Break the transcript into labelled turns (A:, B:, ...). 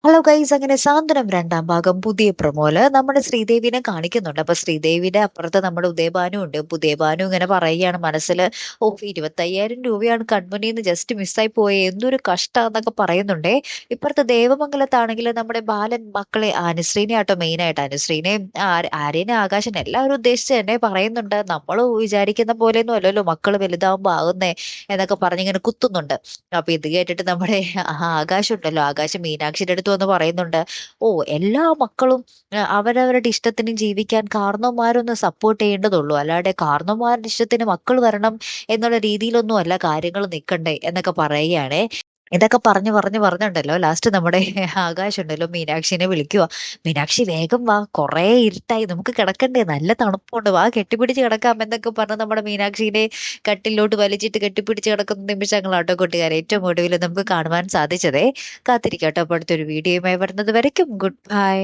A: Hello guys, അങ്ങനെ സാന്ത്വനം രണ്ടാം ഭാഗം പുതിയ പ്രൊമോല് നമ്മുടെ ശ്രീദേവിനെ കാണിക്കുന്നുണ്ട്. അപ്പൊ ശ്രീദേവിയുടെ അപ്പുറത്ത് നമ്മുടെ ഉദയഭാനു ഉണ്ട്. ഉദയഭാനു ഇങ്ങനെ പറയുകയാണ് മനസ്സിൽ, ഓ 25,000 രൂപയാണ് കൺമുനിന്ന് ജസ്റ്റ് മിസ്സായി പോയെ, എന്തൊരു കഷ്ടാന്നൊക്കെ പറയുന്നുണ്ടേ. ഇപ്പുറത്തെ ദേവമംഗലത്താണെങ്കിൽ നമ്മുടെ ബാലൻ മക്കളെ അനുശ്രീനെ ആട്ടോ മെയിൻ ആയിട്ട്, അനുശ്രീനെ ആര്യനെ ആകാശനെ എല്ലാവരും ഉദ്ദേശിച്ച് തന്നെ പറയുന്നുണ്ട്. നമ്മൾ വിചാരിക്കുന്ന പോലെയൊന്നും അല്ലല്ലോ മക്കള് വലുതാവുമ്പോ ആകുന്നേ എന്നൊക്കെ പറഞ്ഞിങ്ങനെ കുത്തുന്നുണ്ട്. അപ്പൊ ഇത് കേട്ടിട്ട് നമ്മുടെ ആകാശം ഉണ്ടല്ലോ, ആകാശം മീനാക്ഷിയുടെ അടുത്ത് വന്ന് പറയുന്നുണ്ട്, ഓ എല്ലാ മക്കളും അവരവരുടെ ഇഷ്ടത്തിന് ജീവിക്കാൻ കാരണവന്മാരൊന്ന് സപ്പോർട്ട് ചെയ്യേണ്ടതുള്ളൂ, അല്ലാതെ കാരണവന്മാരുടെ ഇഷ്ടത്തിന് മക്കൾ വരണം എന്നുള്ള രീതിയിലൊന്നും അല്ല കാര്യങ്ങൾ നിൽക്കണ്ടേ എന്നൊക്കെ പറയുകയാണേ. ഇതൊക്കെ പറഞ്ഞുണ്ടല്ലോ ലാസ്റ്റ് നമ്മുടെ ആകാശ് ഉണ്ടല്ലോ മീനാക്ഷിനെ വിളിക്കുക. മീനാക്ഷി വേഗം വാ, കുറേ ഇരുട്ടായി, നമുക്ക് കിടക്കണ്ടേ, നല്ല തണുപ്പുണ്ട്, വാ കെട്ടിപ്പിടിച്ച് കിടക്കാം എന്നൊക്കെ പറഞ്ഞ് നമ്മുടെ മീനാക്ഷിനെ കട്ടിലോട്ട് വലിച്ചിട്ട് കെട്ടിപ്പിടിച്ച് കിടക്കുന്ന നിമിഷങ്ങളാട്ടോ കൂട്ടുകാരെ ഏറ്റവും ഒടുവിൽ നമുക്ക് കാണുവാൻ സാധിച്ചതേ. കാത്തിരിക്കാട്ടോ, അപ്പോൾ അടുത്തൊരു വീഡിയോയുമായി വരുന്നത് വരയ്ക്കും ഗുഡ് ബൈ.